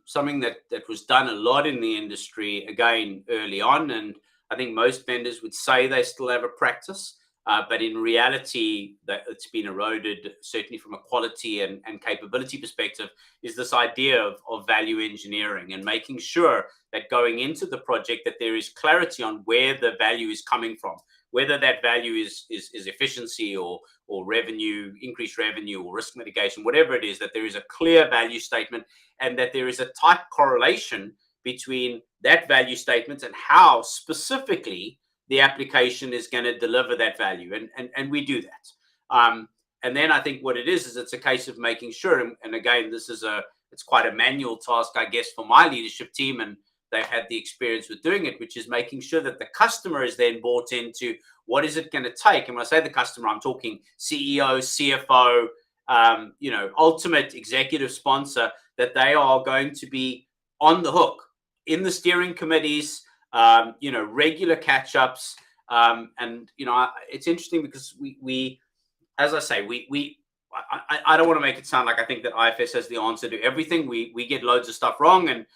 something that was done a lot in the industry, again, early on, and I think most vendors would say they still have a practice, but in reality, that it's been eroded, certainly from a quality and capability perspective, is this idea of value engineering and making sure that going into the project that there is clarity on where the value is coming from, whether that value is efficiency or revenue, increased revenue or risk mitigation, whatever it is, that there is a clear value statement and that there is a tight correlation between that value statement and how specifically the application is going to deliver that value. And we do that. And then I think what it is it's a case of making sure, and again, it's quite a manual task, I guess, for my leadership team, and they've had the experience with doing it, which is making sure that the customer is then bought into what is it going to take. And when I say the customer, I'm talking CEO, CFO, ultimate executive sponsor, that they are going to be on the hook in the steering committees, regular catch-ups. And it's interesting because we as I say, I don't want to make it sound like I think that IFS has the answer to everything. We get loads of stuff wrong, and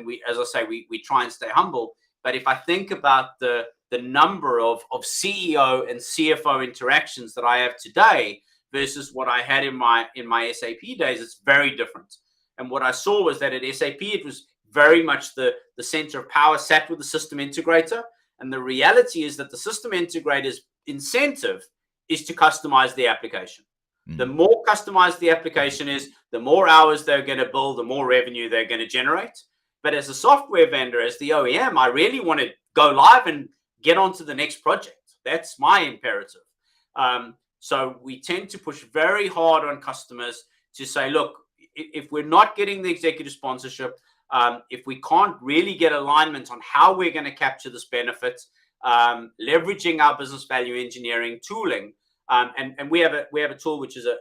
we, as I say, we try and stay humble. But if I think about the number of CEO and CFO interactions that I have today versus what I had in my SAP days, it's very different. And what I saw was that at SAP, it was very much the center of power sat with the system integrator. And the reality is that the system integrator's incentive is to customize the application. Mm-hmm. The more customized the application is, the more hours they're going to build, the more revenue they're going to generate. But as a software vendor, as the OEM, I really want to go live and get on to the next project. That's my imperative. So we tend to push very hard on customers to say, look, if we're not getting the executive sponsorship, if we can't really get alignment on how we're going to capture this benefit, leveraging our business value engineering tooling, and we have a tool which is a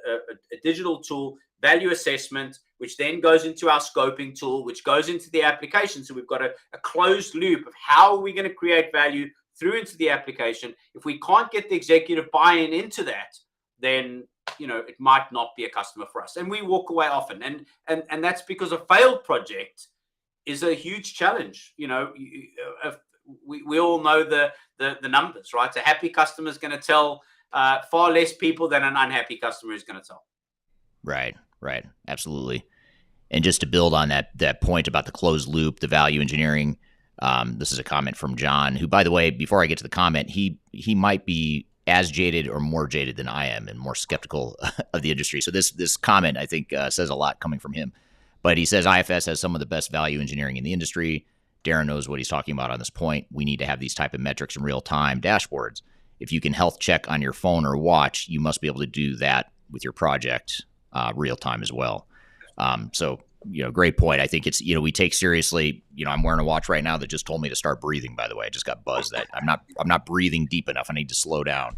digital tool, value assessment, which then goes into our scoping tool, which goes into the application. So we've got a closed loop of how are we going to create value through into the application. If we can't get the executive buy-in into that, then it might not be a customer for us, and we walk away often. And that's because a failed project is a huge challenge. We all know the numbers, right? A happy customer is going to tell far less people than an unhappy customer is going to tell. Right. Absolutely. And just to build on that point about the closed loop, the value engineering, this is a comment from John, who, by the way, before I get to the comment, he might be as jaded or more jaded than I am and more skeptical of the industry. So this comment, I think, says a lot coming from him. But he says IFS has some of the best value engineering in the industry. Darren knows what he's talking about on this point. We need to have these type of metrics in real-time dashboards. If you can health check on your phone or watch, you must be able to do that with your project real-time as well. So, great point. I think it's, we take seriously, I'm wearing a watch right now that just told me to start breathing, by the way. I just got buzzed that I'm not breathing deep enough. I need to slow down.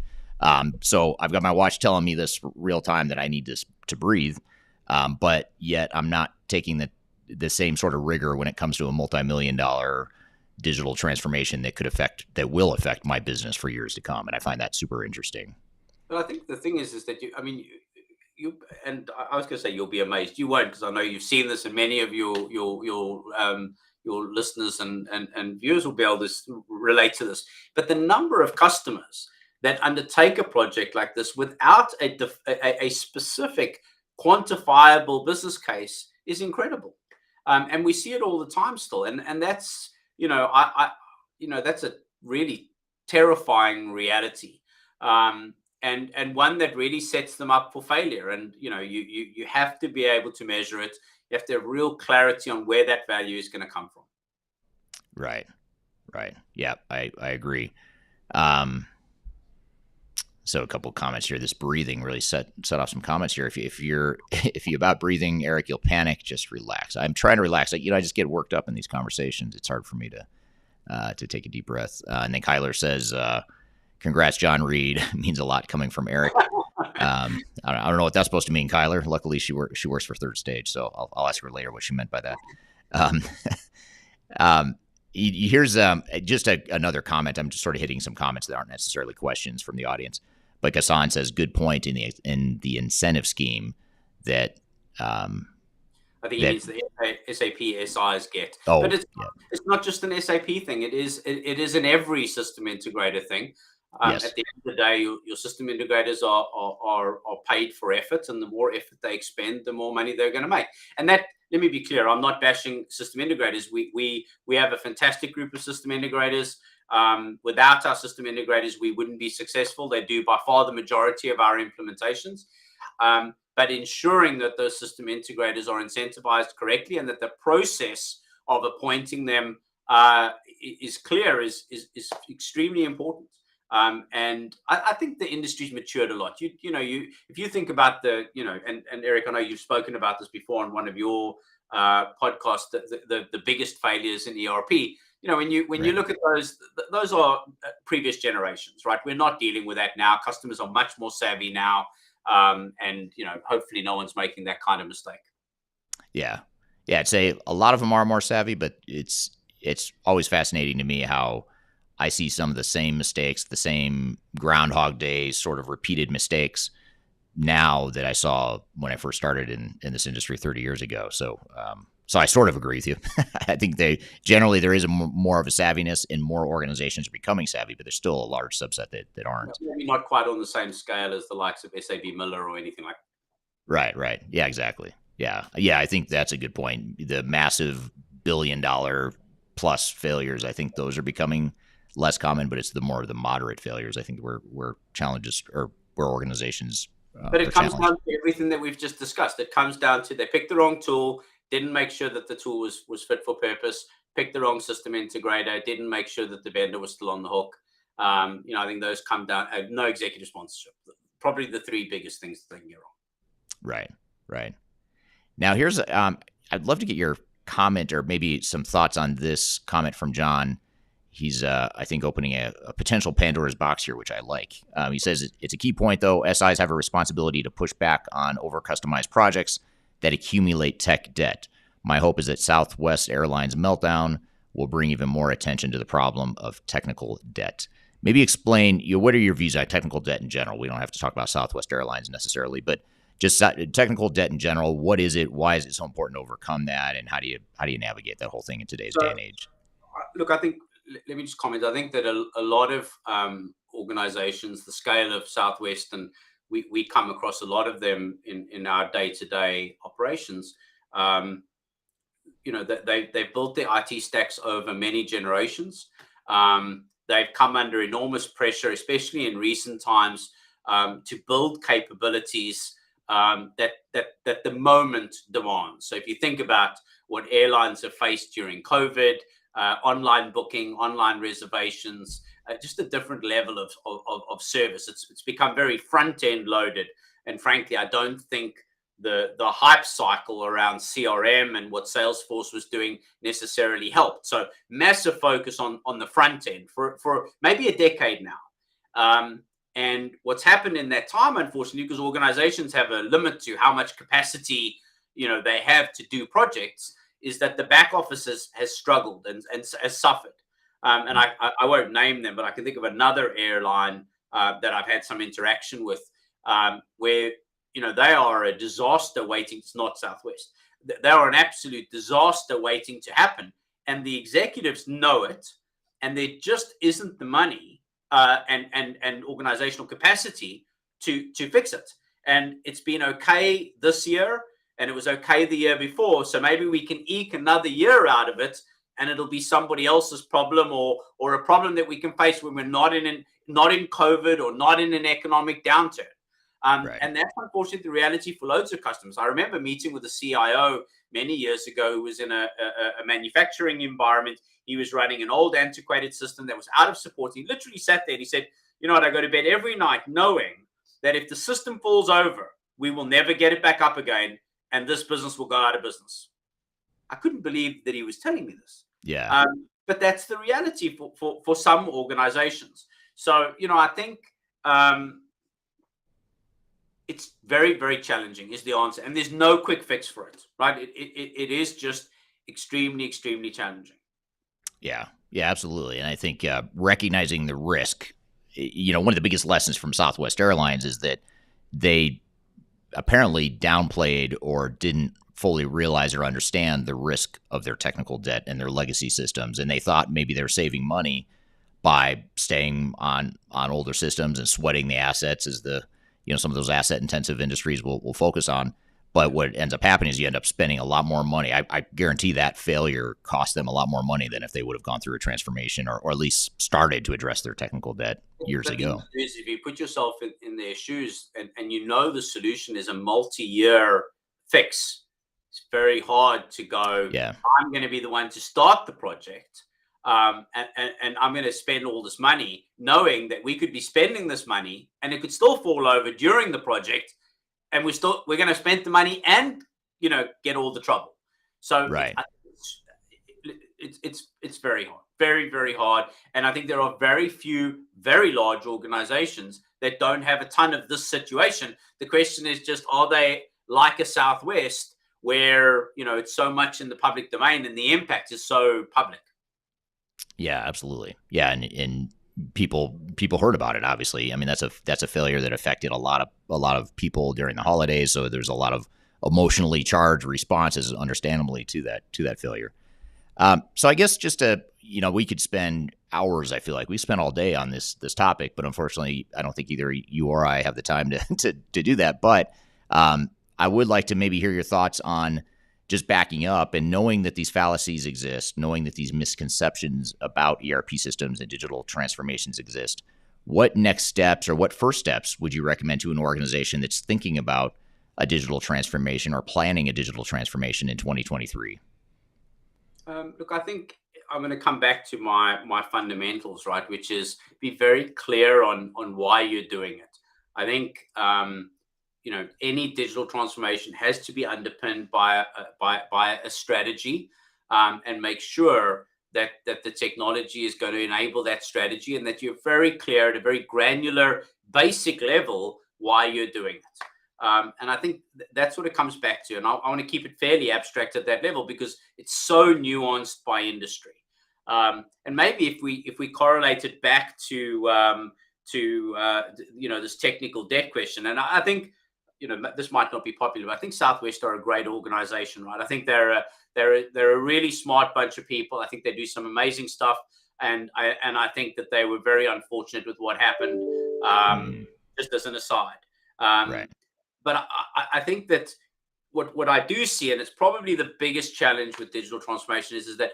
So I've got my watch telling me this real time that I need to breathe. But yet I'm not taking the same sort of rigor when it comes to a multi-million-dollar digital transformation that will affect my business for years to come. And I find that super interesting. But I think the thing is that you and I was going to say you'll be amazed. You won't, because I know you've seen this, and many of your listeners and viewers will be able to relate to this. But the number of customers that undertake a project like this without a specific quantifiable business case is incredible. And we see it all the time still. And that's, that's a really terrifying reality. And one that really sets them up for failure. And, you have to be able to measure it. You have to have real clarity on where that value is going to come from. Right. Yeah, I agree. So a couple of comments here. This breathing really set off some comments here. If you about breathing, Eric, you'll panic. Just relax. I'm trying to relax. I just get worked up in these conversations. It's hard for me to take a deep breath. And then Kyler says, "Congrats, John Reed." Means a lot coming from Eric. I don't know what that's supposed to mean, Kyler. Luckily, she works for Third Stage, so I'll ask her later what she meant by that. Here's just another comment. I'm just sort of hitting some comments that aren't necessarily questions from the audience. But Hassan says, good point in the incentive scheme that I think he means the SAP SIs get. Oh, but it's not just an SAP thing. It is an every system integrator thing. Yes. At the end of the day, your system integrators are paid for effort, and the more effort they expend, the more money they're going to make. And that, let me be clear, I'm not bashing system integrators. We have a fantastic group of system integrators. Without our system integrators, we wouldn't be successful. They do by far the majority of our implementations. But ensuring that those system integrators are incentivized correctly and that the process of appointing them is clear is extremely important. And I think the industry's matured a lot. If you think about and Eric, I know you've spoken about this before on one of your podcasts, the biggest failures in ERP. When you look at those are previous generations, right? We're not dealing with that now. Customers are much more savvy now. And hopefully no one's making that kind of mistake. Yeah. I'd say a lot of them are more savvy, but it's always fascinating to me how I see some of the same mistakes, the same Groundhog Day sort of repeated mistakes now that I saw when I first started in this industry 30 years ago. So I sort of agree with you. I think there is more of a savviness, and more organizations are becoming savvy, but there's still a large subset that aren't. Maybe not quite on the same scale as the likes of SAP Miller or anything like that. Right. Yeah, exactly. Yeah, I think that's a good point. The massive $1 billion plus failures, I think those are becoming less common, but it's the moderate failures, I think, where challenges or where organizations. But it comes down to everything that we've just discussed. It comes down to they picked the wrong tool, didn't make sure that the tool was fit for purpose, picked the wrong system integrator, didn't make sure that the vendor was still on the hook. I think those come down. No executive sponsorship. Probably the three biggest things that they can get wrong. Right. Now here's I'd love to get your comment or maybe some thoughts on this comment from John. He's, I think, opening a potential Pandora's box here, which I like. He says it's a key point, though. SIs have a responsibility to push back on over-customized projects that accumulate tech debt. My hope is that Southwest Airlines' meltdown will bring even more attention to the problem of technical debt. Maybe explain, what are your views on technical debt in general? We don't have to talk about Southwest Airlines necessarily, but just technical debt in general. What is it? Why is it so important to overcome that? And how do you navigate that whole thing in today's day and age? Look, I think, let me just comment. I think that a lot of organizations, the scale of Southwest, and we come across a lot of them in our day-to-day operations, they've built their IT stacks over many generations. They've come under enormous pressure, especially in recent times, to build capabilities that the moment demands. So if you think about what airlines have faced during COVID, online booking, online reservations, just a different level of service. It's become very front-end loaded. And frankly, I don't think the hype cycle around CRM and what Salesforce was doing necessarily helped. So massive focus on the front end for maybe a decade now. And what's happened in that time, unfortunately, because organizations have a limit to how much capacity they have to do projects, is that the back office has struggled and has suffered. And I won't name them, but I can think of another airline that I've had some interaction with where, they are a disaster waiting. It's not Southwest. They are an absolute disaster waiting to happen. And the executives know it. And there just isn't the money and organizational capacity to fix it. and it's been okay this year, and it was okay the year before. So maybe we can eke another year out of it, and it'll be somebody else's problem, or a problem that we can face when we're not in COVID or not in an economic downturn. Right. And that's unfortunately the reality for loads of customers. I remember meeting with a CIO many years ago who was in a manufacturing environment. He was running an old antiquated system that was out of support. He literally sat there and he said, you know what, I go to bed every night knowing that if the system falls over, we will never get it back up again, and this business will go out of business. I couldn't believe that he was telling me this. Yeah. But that's the reality for some organizations. So, I think it's very, very challenging is the answer. And there's no quick fix for it, right? It is just extremely, extremely challenging. Yeah. Yeah, absolutely. And I think recognizing the risk, one of the biggest lessons from Southwest Airlines is that they apparently downplayed or didn't fully realize or understand the risk of their technical debt and their legacy systems. And they thought maybe they're saving money by staying on older systems and sweating the assets, as some of those asset intensive industries will focus on. But what ends up happening is you end up spending a lot more money. I guarantee that failure cost them a lot more money than if they would have gone through a transformation or at least started to address their technical debt years ago. If you put yourself in their shoes and the solution is a multi-year fix, it's very hard to go, yeah, I'm going to be the one to start the project. And I'm going to spend all this money knowing that we could be spending this money and it could still fall over during the project. And we're going to spend the money and, get all the trouble. So right. it's very hard, very, very hard. And I think there are very few, very large organizations that don't have a ton of this situation. The question is just, are they like a Southwest where, it's so much in the public domain and the impact is so public? Yeah, absolutely. Yeah. And people heard about it, obviously. I mean, that's a failure that affected a lot of people during the holidays. So there's a lot of emotionally charged responses, understandably, to that failure. So I guess just we could spend hours. I feel like we spent all day on this topic, but unfortunately, I don't think either you or I have the time to do that. But I would like to maybe hear your thoughts on just backing up and knowing that these fallacies exist, knowing that these misconceptions about ERP systems and digital transformations exist. What next steps or what first steps would you recommend to an organization that's thinking about a digital transformation or planning a digital transformation in 2023? Look, I think I'm going to come back to my fundamentals, right, which is be very clear on why you're doing it. I think any digital transformation has to be underpinned by a strategy, and make sure that the technology is going to enable that strategy, and that you're very clear at a very granular, basic level why you're doing it. And I think that's what it comes back to. And I want to keep it fairly abstract at that level because it's so nuanced by industry. And maybe if we correlate it back to this technical debt question, and I think this might not be popular, but I think Southwest are a great organization, right? I think they're a really smart bunch of people. I think they do some amazing stuff, and I think that they were very unfortunate with what happened. Just as an aside, Right. But I think that what I do see, and it's probably the biggest challenge with digital transformation, is that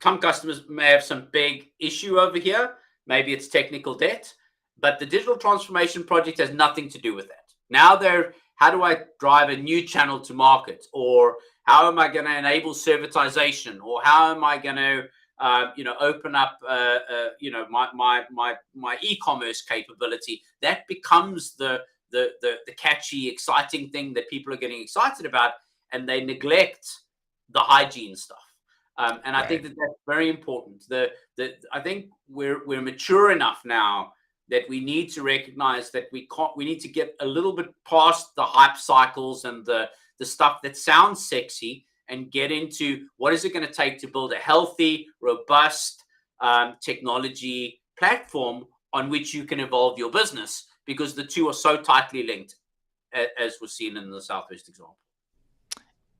some customers may have some big issue over here. Maybe it's technical debt, but the digital transformation project has nothing to do with that. Now how do I drive a new channel to market, or how am I going to enable servitization, or how am I going to open up my e-commerce capability? That becomes the catchy, exciting thing that people are getting excited about, and they neglect the hygiene stuff. And I think that that's very important. I think we're mature enough now that we need to recognize that we need to get a little bit past the hype cycles and the stuff that sounds sexy, and get into what is it going to take to build a healthy, robust technology platform on which you can evolve your business, because the two are so tightly linked, as was seen in the Southwest example.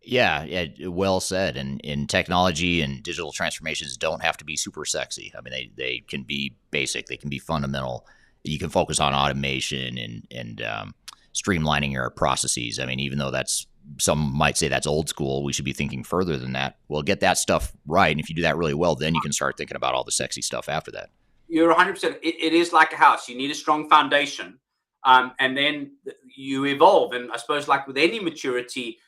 Yeah, well said. And in technology and digital transformations don't have to be super sexy. I mean, they can be basic, they can be fundamental. you can focus on automation and streamlining your processes. I mean, even though some might say that's old school, we should be thinking further than that. Well, get that stuff right. And if you do that really well, then you can start thinking about all the sexy stuff after that. You're 100%. It is like a house. You need a strong foundation, and then you evolve. And I suppose, like with any maturity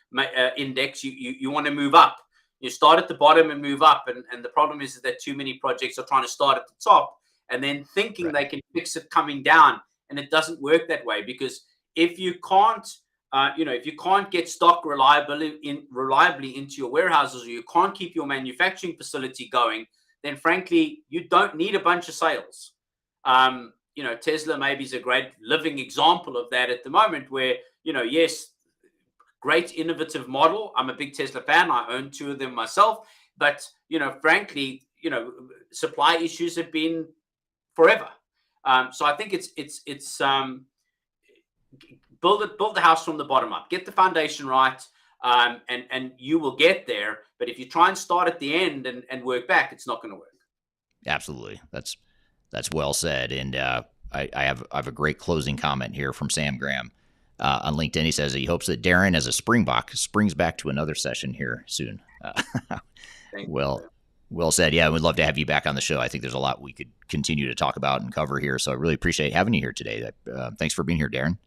index, you want to move up. You start at the bottom and move up. And the problem is that too many projects are trying to start at the top and then thinking they can fix it coming down. And it doesn't work that way, because if you can't, if you can't get stock reliably into your warehouses, or you can't keep your manufacturing facility going, then frankly, you don't need a bunch of sales. Tesla maybe is a great living example of that at the moment, where, yes, great innovative model. I'm a big Tesla fan. I own 2 of them myself. But, frankly, supply issues have been forever. So I think it's build the house from the bottom up, get the foundation right, and you will get there. But if you try and start at the end and work back, it's not going to work. Absolutely. That's well said. And I have a great closing comment here from Sam Graham on LinkedIn. He says he hopes that Darren, as a Springbok, springs back to another session here soon. Well said. Yeah, we'd love to have you back on the show. I think there's a lot we could continue to talk about and cover here. So I really appreciate having you here today. Thanks for being here, Darren.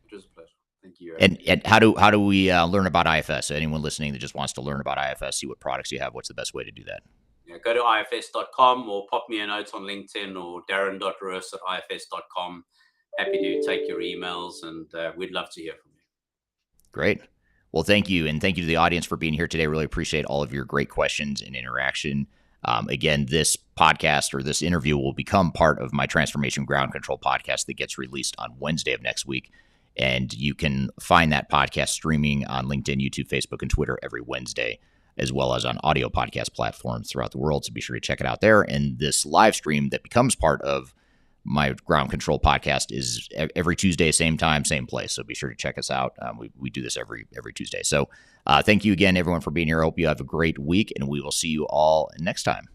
It was a pleasure. Thank you. And how do we learn about IFS? So anyone listening that just wants to learn about IFS, see what products you have, what's the best way to do that? Yeah, go to ifs.com or pop me a note on LinkedIn, or darren.roos@ifs.com. Happy to take your emails, and we'd love to hear from you. Great. Well, thank you. And thank you to the audience for being here today. Really appreciate all of your great questions and interaction. Again, this podcast or this interview will become part of my Transformation Ground Control podcast that gets released on Wednesday of next week. And you can find that podcast streaming on LinkedIn, YouTube, Facebook, and Twitter every Wednesday, as well as on audio podcast platforms throughout the world. So be sure to check it out there. And this live stream that becomes part of my Ground Control podcast is every Tuesday, same time, same place. So be sure to check us out. We do this every Tuesday. So thank you again, everyone, for being here. I hope you have a great week, and we will see you all next time.